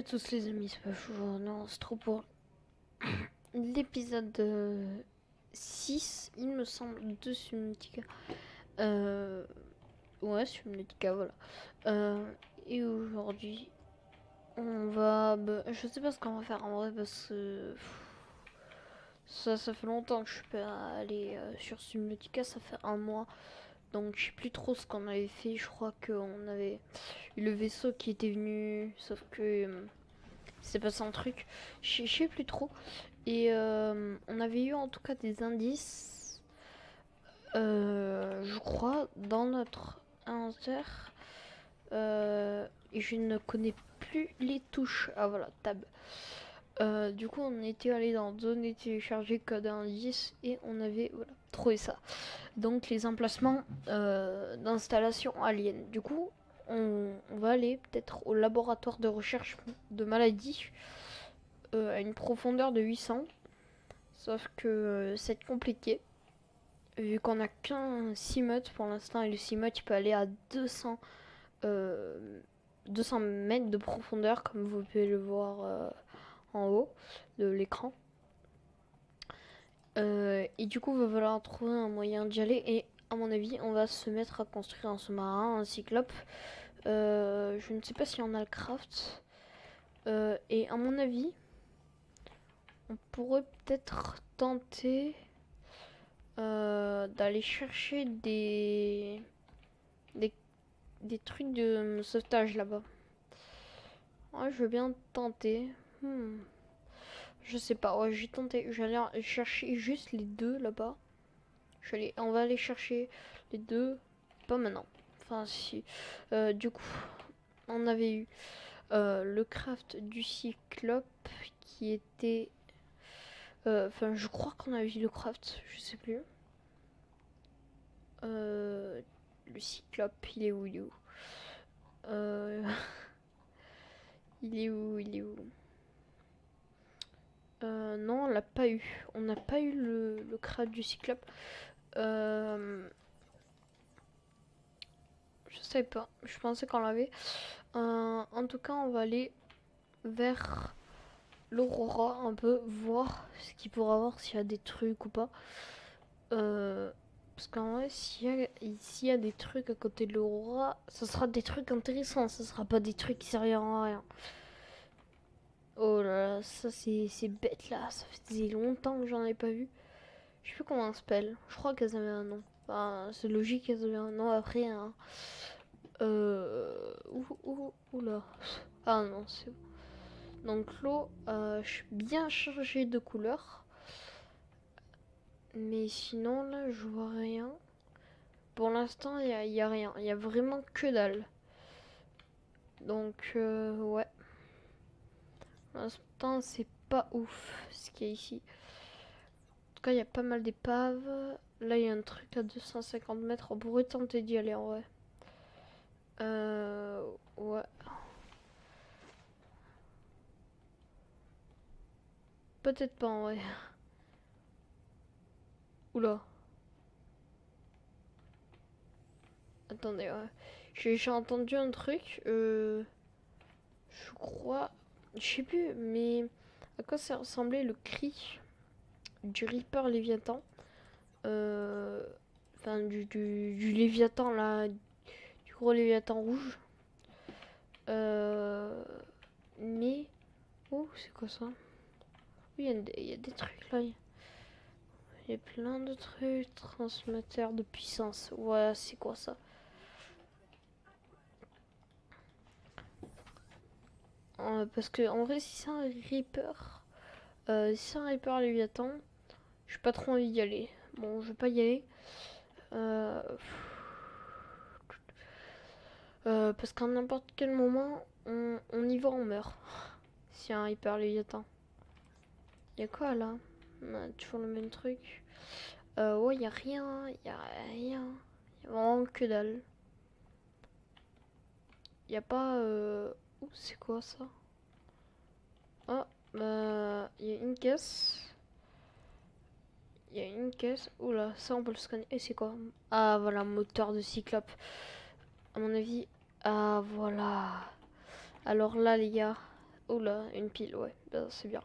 à tous les amis, c'est pas fou, non, c'est trop pour l'épisode 6, il me semble, de Subnautica. Ouais, Subnautica, voilà. Et aujourd'hui, on va... je sais pas ce qu'on va faire en vrai, parce que... Ça fait longtemps que je suis pas allé sur Subnautica, ça fait un mois. Donc je sais plus trop ce qu'on avait fait, je crois qu'on avait eu le vaisseau qui était venu, sauf que... c'est passé un truc, je sais plus trop. Et on avait eu en tout cas des indices, je crois, dans notre inventaire. Et je ne connais plus les touches. Ah voilà, tab. Du coup, on était allé dans données téléchargées, code indice, et on avait voilà, trouvé ça. Donc les emplacements d'installation alien. Du coup, on va aller peut-être au laboratoire de recherche de maladies à une profondeur de 800. Sauf que c'est compliqué. Vu qu'on a qu'un Cimote pour l'instant, et le Cimote il peut aller à 200 mètres de profondeur, comme vous pouvez le voir en haut de l'écran. Et du coup, il va falloir trouver un moyen d'y aller. Et à mon avis, on va se mettre à construire un sous-marin, un cyclope. Je ne sais pas si on a le craft. Et à mon avis, on pourrait peut-être tenter d'aller chercher des, des trucs de sauvetage là-bas. Ouais, je veux bien tenter. Je sais pas, ouais, j'ai tenté. J'allais chercher juste les deux là-bas. On va aller chercher les deux. Pas maintenant. Enfin, si. Du coup, on avait eu le craft du cyclope qui était. Enfin, je crois qu'on avait vu le craft, je sais plus. Le cyclope, il est où, il est où il est où, il est où Non, on l'a pas eu. On n'a pas eu le craft du cyclope. Je sais pas. Je pensais qu'on l'avait. En tout cas, on va aller vers l'Aurora un peu, voir ce qu'il pourra avoir, s'il y a des trucs ou pas. Parce qu'en vrai, s'il y a des trucs à côté de l'Aurora, ça sera des trucs intéressants. Ça sera pas des trucs qui serviront à rien. Oh là là, ça c'est bête là. Ça faisait longtemps que j'en ai pas vu. Je sais plus comment on s'appelle. Je crois qu'elles avaient un nom. Enfin, c'est logique qu'elles avaient un nom après. Hein. Oula. Ah non, c'est bon. Donc l'eau, je suis bien chargée de couleurs. Mais sinon, là, je vois rien. Pour l'instant, il y a rien. Il y a vraiment que dalle. Donc, ouais. Pour l'instant, c'est pas ouf ce qu'il y a ici. En tout cas, il y a pas mal d'épaves. Là, il y a un truc à 250 mètres. On pourrait tenter d'y aller en vrai. Ouais. Peut-être pas en vrai. Oula. Attendez, ouais. J'ai entendu un truc. Je crois. Je sais plus, mais à quoi ça ressemblait le cri du Reaper Léviathan? Enfin, du Léviathan là. Du gros Léviathan rouge. Mais. Oh, c'est quoi ça? Oui, il y a des trucs là. Il y a plein de trucs. Transmetteur de puissance. Ouais, c'est quoi ça? Parce que en vrai, si c'est un Reaper. Si c'est un Reaper Léviathan, j'ai pas trop envie d'y aller. Bon, je vais pas y aller. Parce qu'à n'importe quel moment, on y va, on meurt. Si un Reaper Léviathan. Y'a quoi là? On a toujours le même truc. Ouais, y'a rien. Y'a rien. Y'a vraiment que dalle. Y'a pas. Ouh, c'est quoi ça? Oh, y'a une caisse. Il y a une caisse. Oula, ça on peut le scanner. Et c'est quoi? Ah voilà, moteur de cyclope. À mon avis. Ah voilà. Alors là les gars. Oh là, une pile, ouais, bah, c'est bien.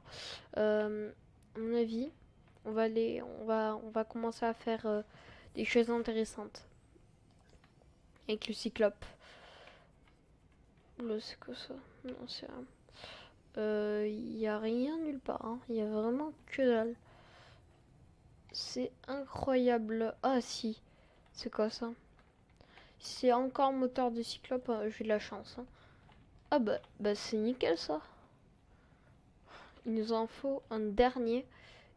À mon avis, on va commencer à faire des choses intéressantes avec le cyclope. Là, c'est quoi ça? Non, c'est rien. Y a rien nulle part, hein. Y a vraiment que dalle. C'est incroyable. Ah si, c'est quoi ça? C'est encore moteur de cyclope, j'ai de la chance, hein. Ah bah c'est nickel ça. Il nous en faut un dernier.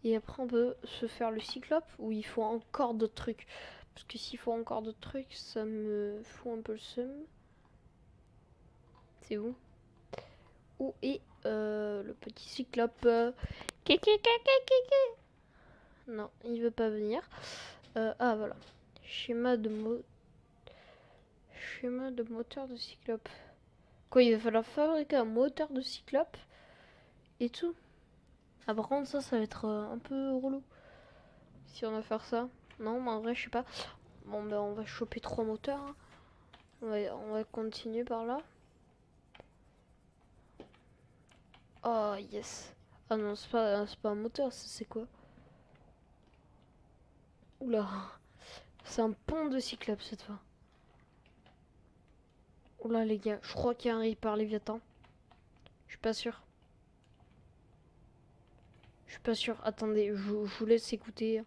Et après on peut se faire le cyclope ou il faut encore d'autres trucs. Parce que s'il faut encore d'autres trucs, ça me fout un peu le seum. C'est où? Où est le petit cyclope? Non, il veut pas venir. Ah voilà. Schéma de Schéma de moteur de cyclope. Quoi, il va falloir fabriquer un moteur de cyclope et tout. Ah par contre ça va être un peu relou. Si on va faire ça. Non, mais en vrai je sais pas. Bon ben on va choper 3 moteurs, hein. On va continuer par là. Oh yes. Ah non, c'est pas un moteur, c'est quoi? Oula. C'est un pont de cyclope cette fois. Oula les gars, je crois qu'il y a un Reaper Léviathan. Je suis pas sûr. Je suis pas sûr. Attendez, je vous laisse écouter.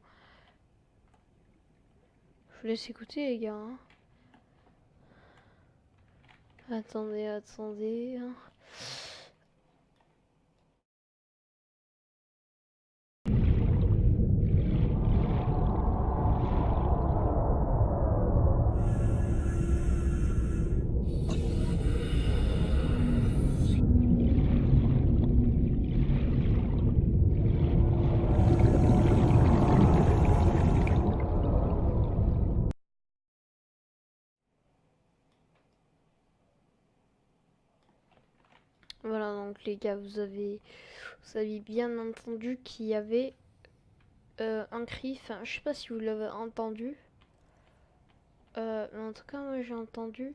Je vous laisse écouter les gars, hein. Attendez, attendez. Voilà, donc les gars, vous avez bien entendu qu'il y avait un cri. Enfin, je sais pas si vous l'avez entendu. Mais en tout cas, moi j'ai entendu.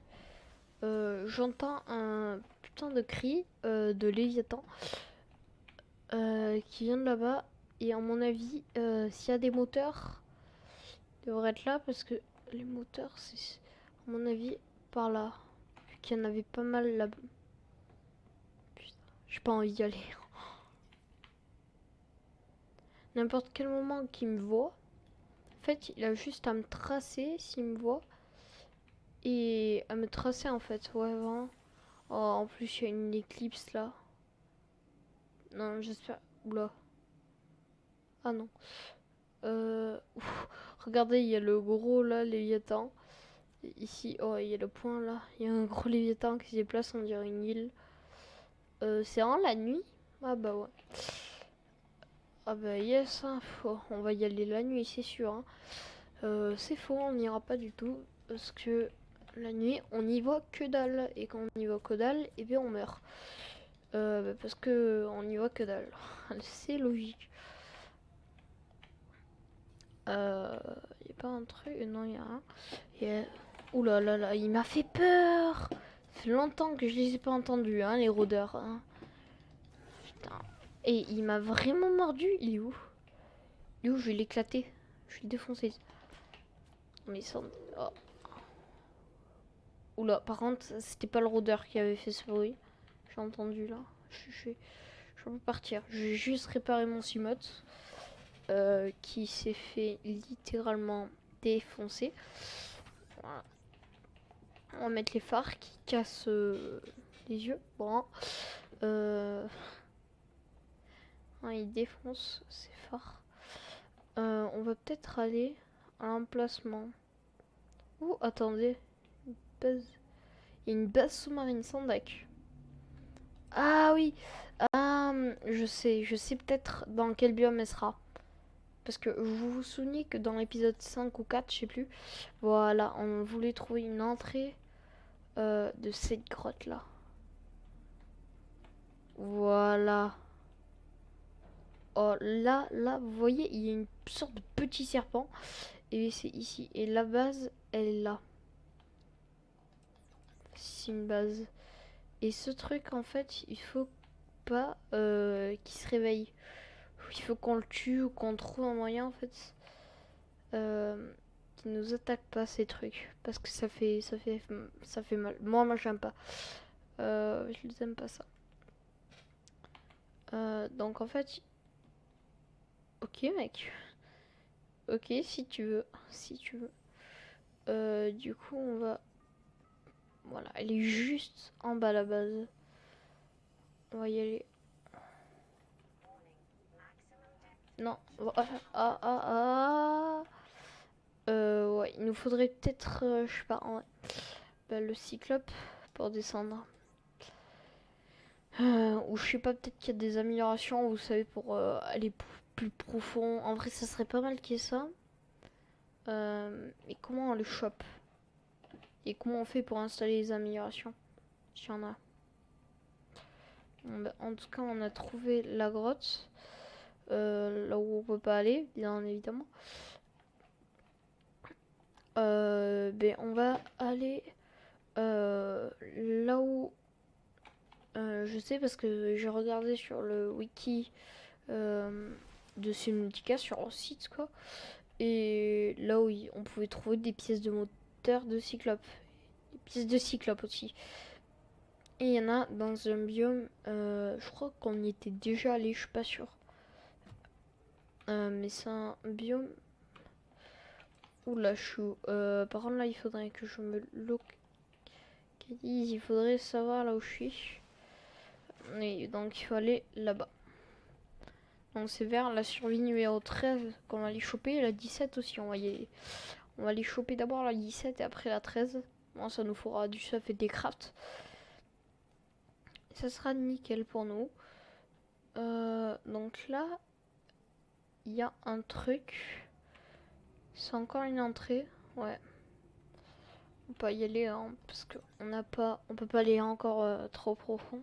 J'entends un putain de cri de Léviathan qui vient de là-bas. Et à mon avis, s'il y a des moteurs, ils devraient être là parce que les moteurs, c'est à mon avis par là. Vu qu'il y en avait pas mal là-bas. Putain, j'ai pas envie d'y aller. N'importe quel moment qu'il me voit, en fait, il a juste à me tracer s'il me voit. Et à me tracer en fait, ouais, vraiment. Oh, en plus, il y a une éclipse là. Non, j'espère. Oula. Ah non. Regardez, il y a le gros là, Léviathan. Ici, oh, il y a le point là. Il y a un gros Léviathan qui se déplace, on dirait une île. C'est en la nuit? Ah bah ouais. Ah bah yes, hein. On va y aller la nuit, c'est sûr, hein. C'est faux, on n'ira pas du tout. Parce que la nuit, on n'y voit que dalle. Et quand on n'y voit que dalle, et bien on meurt. Parce que on n'y voit que dalle. C'est logique. Y a pas un truc? Non, y a rien. Ouh là là là, il m'a fait peur. Ça fait longtemps que je les ai pas entendus, hein, les rôdeurs. Hein. Putain. Et il m'a vraiment mordu. Il est où? Il est où? Je vais l'éclater. Je vais le défoncer. Mais ça... Oh. Oula, par contre, c'était pas le rôdeur qui avait fait ce bruit. J'ai entendu là. Je peux partir. Je vais juste réparer mon Simote. Qui s'est fait littéralement défoncer. Voilà. On va mettre les phares qui cassent les yeux. Bon. Il défonce ses phares. On va peut-être aller à l'emplacement. Oh, attendez. Il y a une base sous-marine sans deck. Ah oui. Ah, je sais peut-être dans quel biome elle sera. Parce que vous vous souvenez que dans l'épisode 5 ou 4, je sais plus, voilà, on voulait trouver une entrée de cette grotte là. Voilà. Oh là, vous voyez, il y a une sorte de petit serpent. Et c'est ici. Et la base, elle est là. C'est une base. Et ce truc, en fait, il faut pas, qui se réveille. Il faut qu'on le tue ou qu'on trouve un moyen en fait qui nous attaque pas ces trucs parce que ça fait mal. Moi j'aime pas. Je les aime pas ça. Donc en fait, ok mec, ok si tu veux, si tu veux. Du coup on va, voilà, elle est juste en bas la base. On va y aller. Non. Ouais, il nous faudrait peut-être, je sais pas, bah, le cyclope pour descendre. Ou je sais pas, peut-être qu'il y a des améliorations, vous savez, pour aller plus profond. En vrai, ça serait pas mal qu'il y ait ça. Mais comment on le chope? Et comment on fait pour installer les améliorations? S'il y en a. Bon, bah, en tout cas, on a trouvé la grotte. Là où on peut pas aller, bien évidemment. Ben, on va aller là où je sais parce que j'ai regardé sur le wiki de Subnautica sur leur site quoi, et là où on pouvait trouver des pièces de moteur de Cyclope, des pièces de Cyclope aussi. Et il y en a dans un biome, je crois qu'on y était déjà allé, je suis pas sûre. Mais c'est un biome. Oula, chou. Par contre, là, il faudrait que je me localise. Il faudrait savoir là où je suis. Et donc, il faut aller là-bas. Donc, c'est vers la survie numéro 13 qu'on va aller choper. La 17 aussi, on va y aller. On va aller choper d'abord la 17 et après la 13. Bon, ça nous fera du stuff et des crafts. Ça sera nickel pour nous. Donc là, il y a un truc. C'est encore une entrée. Ouais. On peut y aller hein, parce qu'on n'a pas, on peut pas aller encore trop profond.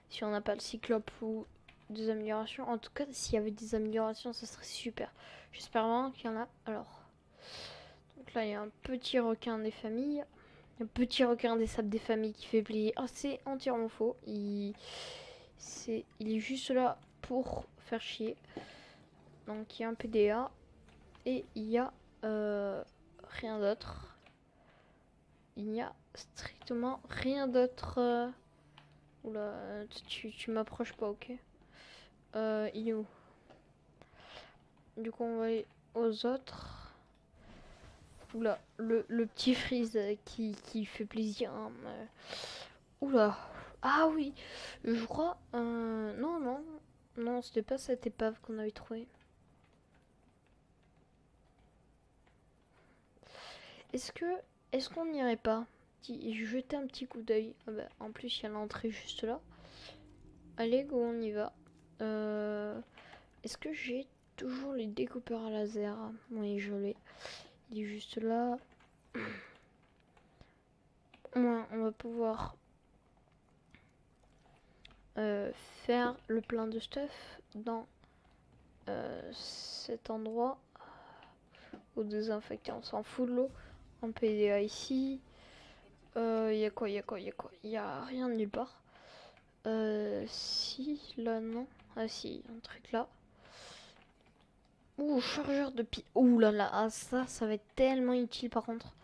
Si on n'a pas le cyclope ou des améliorations. En tout cas, s'il y avait des améliorations, ça serait super. J'espère vraiment qu'il y en a. Alors, donc là, il y a un petit requin des familles. Un petit requin des sables des familles qui fait plier. Ah, c'est entièrement faux. Il est juste là pour faire chier. Donc, il y a un PDA. Et il y a rien d'autre. Il n'y a strictement rien d'autre. Oula, tu m'approches pas, ok. Il est où? Du coup, on va aller aux autres. Oula, le petit freeze qui fait plaisir. Hein, oula. Ah oui, je crois. Non, non. Non, c'était pas cette épave qu'on avait trouvée. Est-ce que. Est-ce qu'on n'irait pas jeter un petit coup d'œil? Ah bah, en plus, il y a l'entrée juste là. Allez, go, on y va. Est-ce que j'ai toujours les découpeurs à laser? Oui, je l'ai. Il est juste là. Ouais, on va pouvoir faire le plein de stuff dans cet endroit. Au désinfecter, on s'en fout de l'eau. En PDA ici. Y a quoi? Y a rien nulle part. Si, là non. Ah si, un truc là. Ouh, chargeur de pile. Ouh là là, ah, ça va être tellement utile par contre.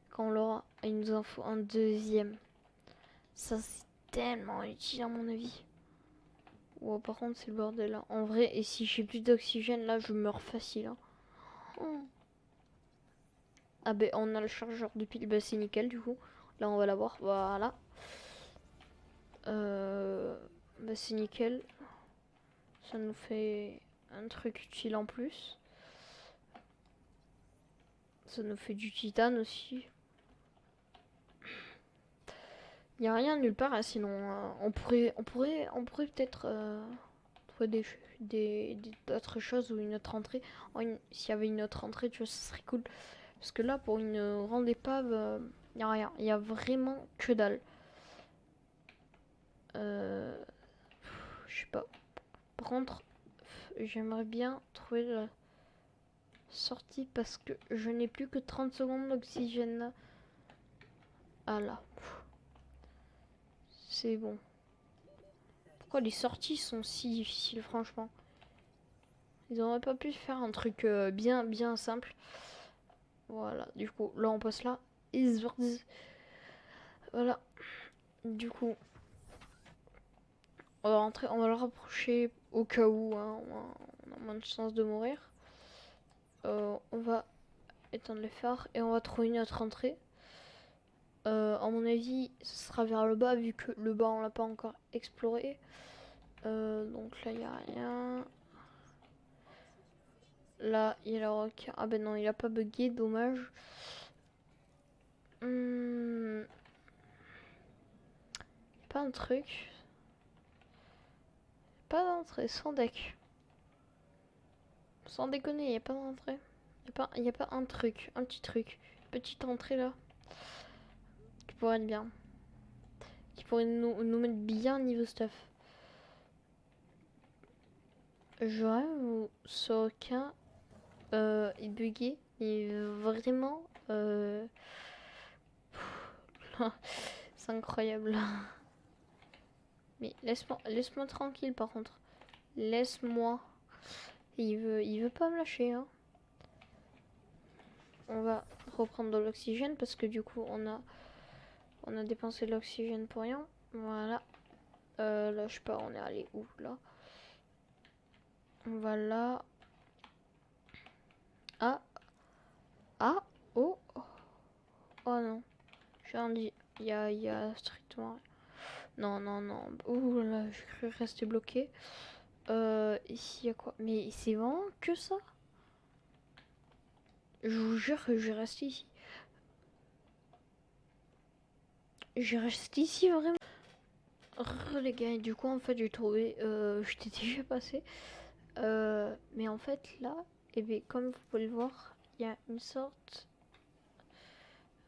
Quand on l'aura, il nous en faut un deuxième. Ça c'est tellement utile à mon avis. Wow, par contre c'est le bordel là. En vrai, et si j'ai plus d'oxygène là, je meurs facile. Hein. Oh. Ah ben on a le chargeur de pile, bah c'est nickel du coup. Là on va l'avoir, voilà. Bah c'est nickel. Ça nous fait un truc utile en plus. Ça nous fait du titane aussi. Il n'y a rien nulle part, hein, sinon on pourrait peut-être trouver d'autres choses ou une autre entrée. S'il y avait une autre entrée, tu vois, ça serait cool. Parce que là, pour une grande épave, il n'y a rien. Il n'y a vraiment que dalle. Je sais pas. Par contre, j'aimerais bien trouver la sortie parce que je n'ai plus que 30 secondes d'oxygène. Ah là. C'est bon. Pourquoi les sorties sont si difficiles, franchement? Ils auraient pas pu faire un truc bien simple. Voilà, du coup, là on passe là. Voilà, du coup, on va rentrer, on va le rapprocher au cas où hein, on a moins de chances de mourir. On va éteindre les phares et on va trouver une autre entrée. À mon avis, ce sera vers le bas vu que le bas on l'a pas encore exploré. Donc là il n'y a rien. Là il y a la roque. Ah ben non, il a pas bugué, dommage. Pas un truc. Pas d'entrée, sans deck. Sans déconner, il n'y a pas d'entrée. Il y a pas un truc, un petit truc. Petite entrée là. Qui pourrait être bien. Qui pourrait nous mettre bien niveau stuff. J'aurais ce requin est bugué. Et vraiment. C'est incroyable. Mais laisse-moi tranquille par contre. Laisse-moi. Il veut pas me lâcher. Hein. On va reprendre de l'oxygène parce que du coup on a dépensé de l'oxygène pour rien. Voilà. Là je sais pas, on est allé où là? On va là. Ah. Ah. Oh. Oh non. J'ai un dit. Il y a strictement. Non. Ouh là, j'ai cru rester bloqué. Ici il y a quoi? Mais c'est vraiment que ça? Je vous jure que je reste ici. Je reste ici vraiment. Les gars, du coup en fait j'ai trouvé. Je t'ai déjà passé. Mais en fait là, et bien, comme vous pouvez le voir, il y a une sorte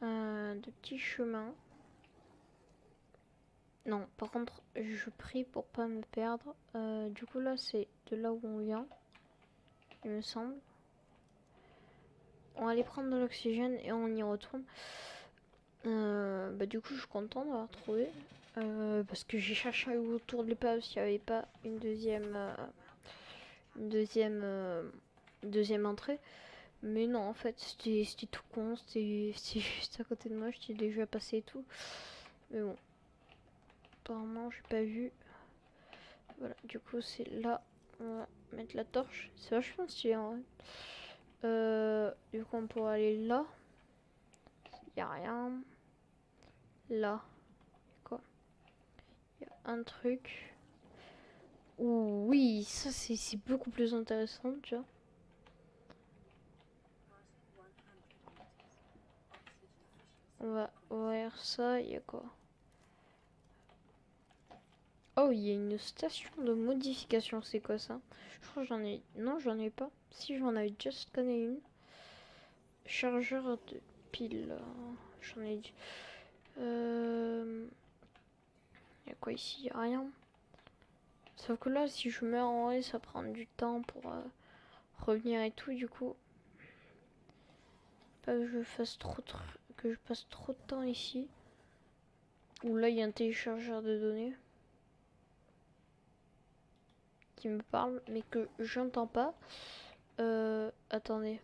de petit chemin. Non, par contre, je prie pour pas me perdre. Du coup là, c'est de là où on vient, il me semble. On va aller prendre de l'oxygène et on y retourne. Du coup, je suis contente d'avoir trouvé. Parce que j'ai cherché autour de l'épave s'il n'y avait pas une deuxième entrée. Mais non, en fait, c'était tout con. C'était juste à côté de moi. J'étais déjà passé et tout. Mais bon. Apparemment, j'ai pas vu. Voilà, du coup, c'est là. On va mettre la torche. C'est vachement stylé en vrai. Du coup, on pourra aller là. Y a rien. Là. Quoi? Y a un truc. Ouh, oui, ça c'est beaucoup plus intéressant, tu vois. On va ouvrir ça. Y a quoi? Oh, il y a une station de modification. C'est quoi ça? Je crois que j'en ai. Non, j'en ai pas. Si j'en avais déjà scanné une. Chargeur de pile. J'en ai dit. Y a quoi ici? Y a rien. Sauf que là, si je meurs en vrai, ça prend du temps pour revenir et tout. Du coup, pas que je fasse que je passe trop de temps ici. Ou là, il y a un téléchargeur de données qui me parle, mais que j'entends pas. Attendez.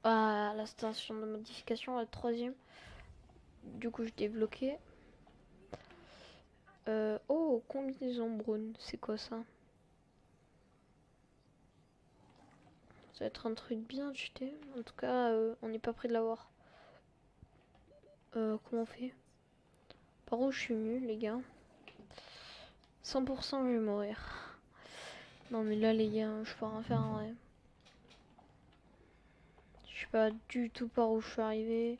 Ah, la station de modification, la troisième. Du coup, je débloqué. Oh, combinaison brune. C'est quoi ça? Ça va être un truc bien acheté. En tout cas, on n'est pas près de l'avoir. Comment on fait? Par où je suis nul, les gars? 100% je vais mourir. Non mais là les gars, je peux rien faire en vrai. Je sais pas du tout par où je suis arrivé.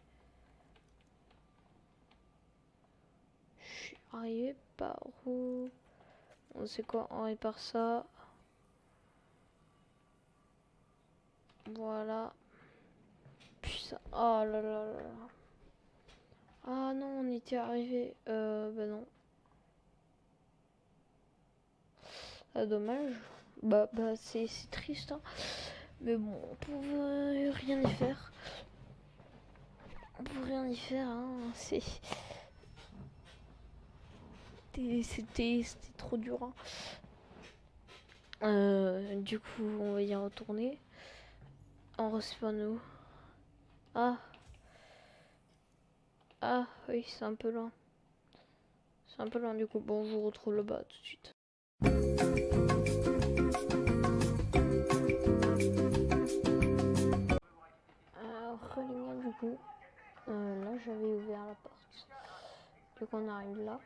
Je suis arrivé par où? On sait quoi, on répare ça. Voilà. Putain, oh là là là. Ah non, on était arrivé. Bah non. Ah, dommage. Bah c'est triste. Hein. Mais bon, on pouvait rien y faire. On peut rien y faire. Hein. C'est. c'était trop dur, hein. Du coup, on va y retourner. On respawn où? Ah, ah, oui, c'est un peu loin. C'est un peu loin du coup. Bon, je vous retrouve là-bas tout de suite. Alors, les gars, du coup, là j'avais ouvert la porte. Du coup, on arrive là.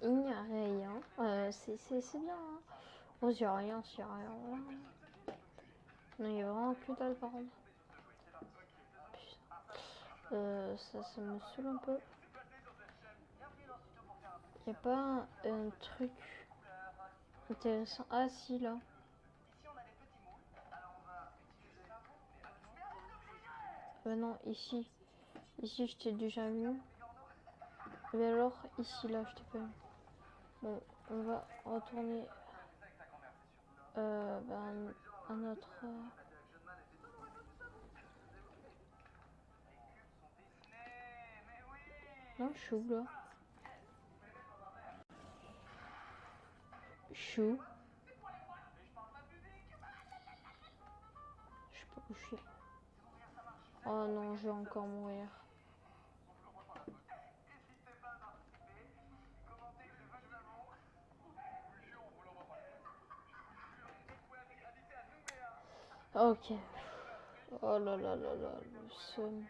Il n'y a rien. C'est bien, hein. Bon, s'il n'y a rien, s'il n'y a rien. Voilà. Non, il y a vraiment que dalle par contre. Ça me saoule un peu. Il n'y a pas un truc intéressant. Ah, si, là. Non, ici. Ici, je t'ai déjà vu. Mais alors, ici, là, je t'ai pas vu. Bon, on va retourner à notre... Non, je suis où, là? Je suis où? Je sais pas où je suis. Oh non, je vais encore mourir. Ok. Oh là là là là, le seum.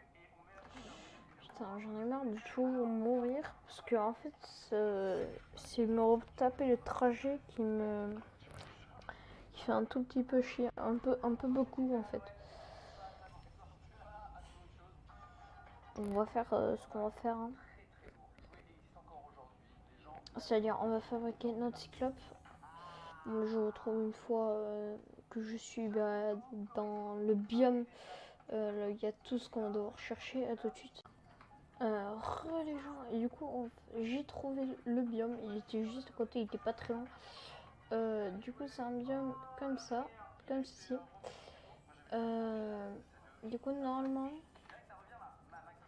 Putain, j'en ai marre de toujours mourir. Parce que en fait, c'est me retaper le trajet qui fait un tout petit peu chier. Un peu beaucoup en fait. On va faire ce qu'on va faire, hein. C'est-à-dire, on va fabriquer notre cyclope. Moi, je retrouve une fois que je suis dans le biome. Il y a tout ce qu'on va devoir chercher. À tout de suite. Les gens, et du coup, j'ai trouvé le biome. Il était juste à côté, il était pas très loin. Du coup, c'est un biome comme ça, comme ceci. Du coup, normalement,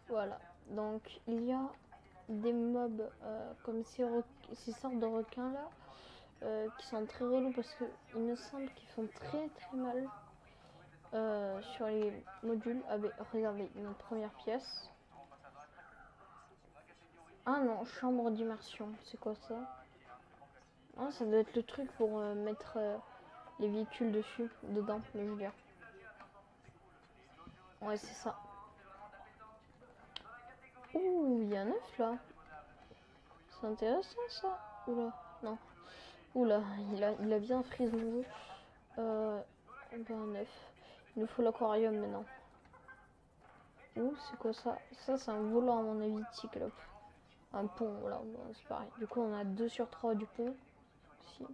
voilà. Donc, il y a des mobs comme ces sortes de requins là qui sont très relous parce qu'il me semble qu'ils font très très mal sur les modules. Ah, mais regardez, notre première pièce. Ah non, chambre d'immersion, c'est quoi ça? Ah, ça doit être le truc pour mettre les véhicules dessus, dedans, mais je veux dire. Ouais, c'est ça. Ouh, il y a un œuf là. C'est intéressant ça. Oula, non. Oula, il a bien frise mon jeu. Un œuf. Il nous faut l'aquarium maintenant. Ouh, c'est quoi ça? Ça, c'est un volant à mon avis de cyclope. Un pont, voilà, bon, c'est pareil. Du coup, on a 2 sur 3 du pont. Ici.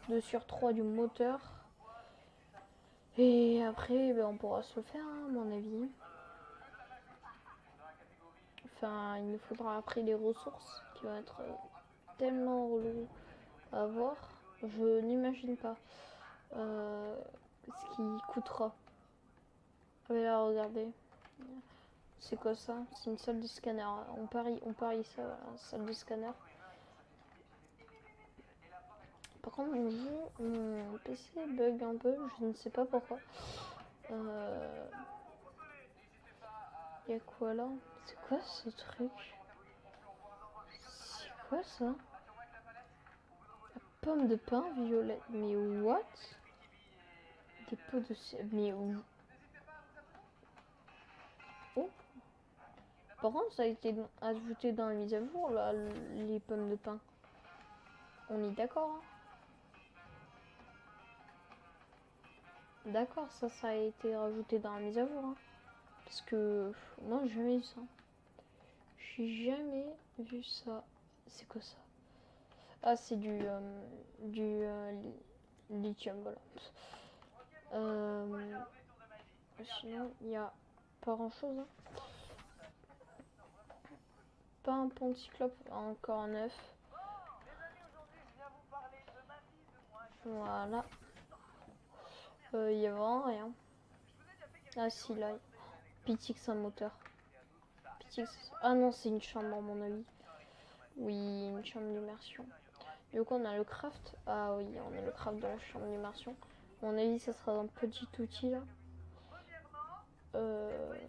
2 sur 3 du moteur. Et après, on pourra se le faire, hein, à mon avis. Enfin, il nous faudra après les ressources qui vont être tellement relou à voir. Je n'imagine pas ce qui coûtera. Ah mais là, regardez. C'est quoi ça? C'est une salle de scanner. On parie ça, voilà, salle de scanner. Par contre, mon PC bug un peu, je ne sais pas pourquoi. Y a quoi là? C'est quoi ce truc? C'est quoi ça? La pomme de pain violette. Mais what? Des pots de... Mais où? Oh. Par contre, ça a été ajouté dans la mise à jour, là, les pommes de pain. On est d'accord, hein? D'accord, ça a été rajouté dans la mise à jour, hein? Parce que moi, j'ai jamais vu ça. J'ai jamais vu ça. C'est quoi ça? Ah, c'est du lithium, voilà. Sinon, il n'y a pas grand chose, hein. Pas un pont de cyclope, encore un œuf. Voilà. Il y a vraiment rien. Ah si, là. Pitix un moteur. Pitix. Ah non, c'est une chambre à mon avis. Oui, une chambre d'immersion. Du coup, on a le craft. Ah oui, on a le craft de la chambre d'immersion. À mon avis, ça sera un petit outil là. Oui,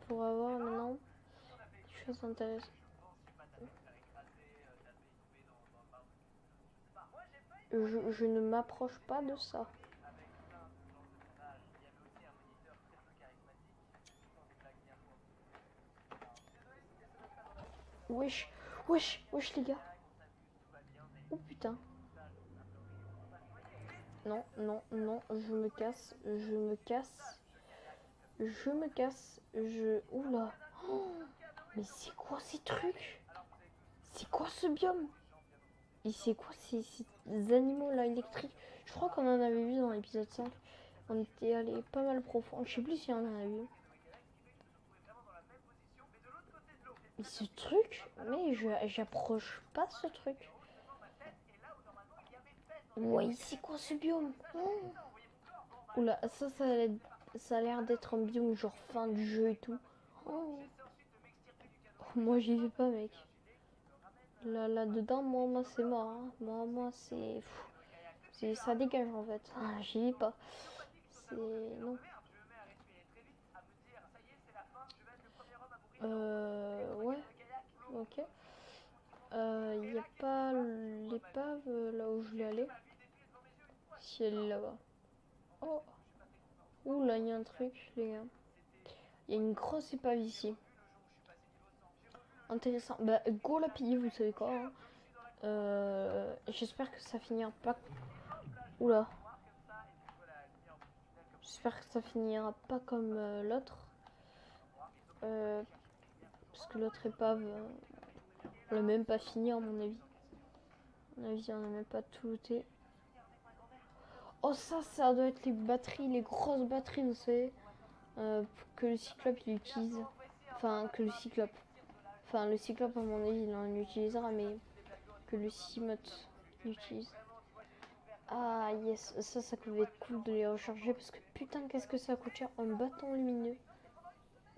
pour avoir maintenant des choses intéressantes. Je ne m'approche pas de ça. Wesh, wesh, wesh les gars. Oh putain. Non, non, non, je me casse, je me casse. Je me casse, Oula. Oh, mais c'est quoi ces trucs? C'est quoi ce biome? Et c'est quoi ces animaux là électriques? Je crois qu'on en avait vu dans l'épisode 5. On était allé pas mal profond. Je sais plus si on en a vu. Mais ce truc, mais j'approche pas ce truc. Ouais, c'est quoi ce biome? Oh. Oula, ça a l'air d'être un biome genre fin du jeu et tout. Oh. Oh, moi j'y vais pas mec. Là dedans, moi c'est mort. Hein. Moi c'est ça dégage en fait. Ah, j'y vais pas. C'est non. Ouais. Ok. Il y a pas l'épave là où je voulais aller. Si elle est là-bas. Oh. Ouh là il y a un truc les gars. Il y a une grosse épave ici. Intéressant. Bah go la piller vous savez quoi. Hein. J'espère que ça finira pas. Oula. J'espère que ça finira pas comme l'autre. Parce que l'autre épave, on l'a même pas fini à mon avis. À mon avis, on n'a même pas tout looté. Oh ça doit être les batteries, les grosses batteries, vous savez. Que le cyclope il utilise. Enfin, que le cyclope. Enfin, le cyclope à mon avis il en utilisera, mais que le Cimote utilise. Ah yes, ça pouvait être cool de les recharger parce que putain qu'est-ce que ça coûte cher. Un bâton lumineux.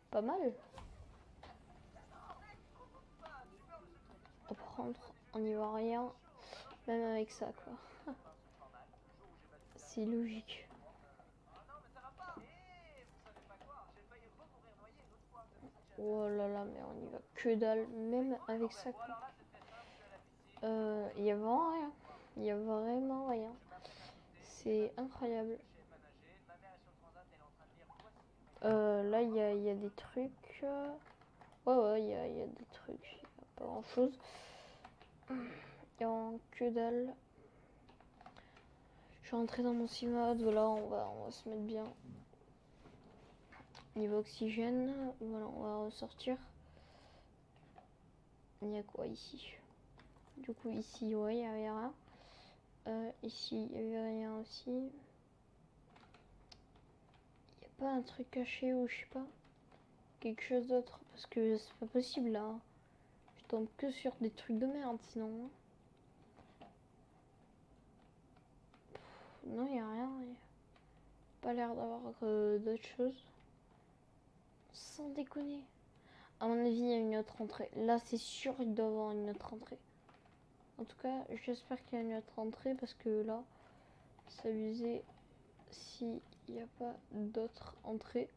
Pas mal. À prendre, on n'y voit rien. Même avec ça quoi. C'est logique. Oh là là, mais on y va que dalle, même avec ça quoi. Il y a vraiment rien. Il y a vraiment rien. C'est incroyable. Là, il y a des trucs. Ouais, il y a des trucs. Il n'y a pas grand chose. Il y a que dalle. Je suis rentrée dans mon Cimode. Voilà, on va se mettre bien. Niveau oxygène. Voilà, on va ressortir. Il y a quoi ici? Du coup, ici, ouais, il n'y avait rien. Ici, il n'y avait rien aussi. Il n'y a pas un truc caché ou je sais pas. Quelque chose d'autre. Parce que c'est pas possible là. Je tombe que sur des trucs de merde sinon. Non, il n'y a rien. Pas l'air d'avoir d'autres choses. Sans déconner. À mon avis, il y a une autre entrée. Là, c'est sûr, il doit y avoir une autre entrée. En tout cas, j'espère qu'il y a une autre entrée parce que là, c'est abusé s'il n'y a pas d'autres entrées.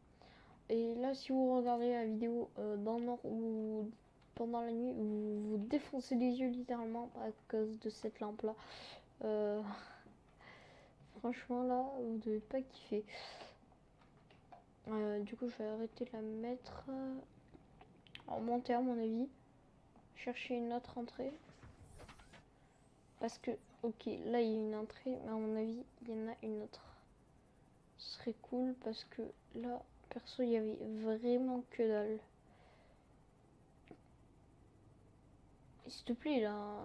Et là, si vous regardez la vidéo dans le nord ou pendant la nuit, vous vous défoncez les yeux littéralement à cause de cette lampe là. Franchement, là, vous devez pas kiffer. Du coup, je vais arrêter de la mettre en monter à mon avis. Chercher une autre entrée. Parce que, ok, là il y a une entrée, mais à mon avis, il y en a une autre. Ce serait cool parce que là, perso, il y avait vraiment que dalle. S'il te plaît, là,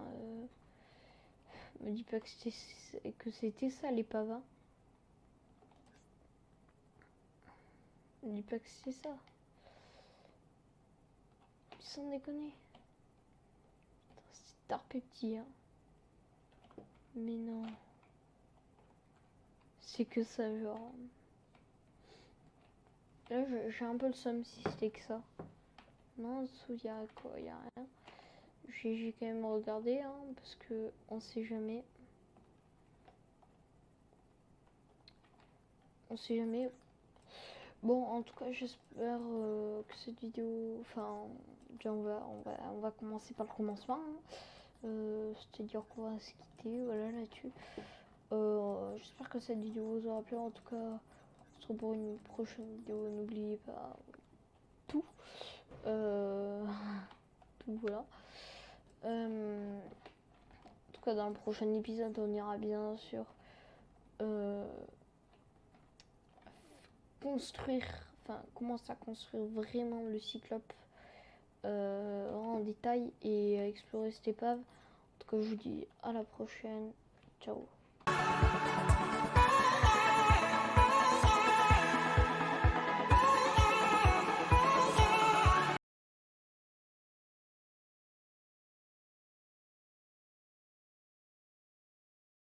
me dis pas que c'était ça l'épave. Hein. Me dis pas que c'est ça. Sans déconner. C'est tard petit, hein. Mais non. C'est que ça, genre. Là, j'ai un peu le seum si c'était que ça. Non, en dessous, il y a quoi? Il y a rien. j'ai quand même regardé, hein, parce que on sait jamais. On sait jamais. Bon, en tout cas, j'espère que cette vidéo, enfin, déjà, on va commencer par le commencement, hein. C'est-à-dire qu'on va se quitter, voilà, là-dessus. J'espère que cette vidéo vous aura plu. En tout cas, on se retrouve pour une prochaine vidéo. N'oubliez pas tout. Tout, voilà. En tout cas, dans le prochain épisode, on ira bien sûr commencer à construire vraiment le Cyclope en détail et à explorer cette épave. En tout cas, je vous dis à la prochaine. Ciao.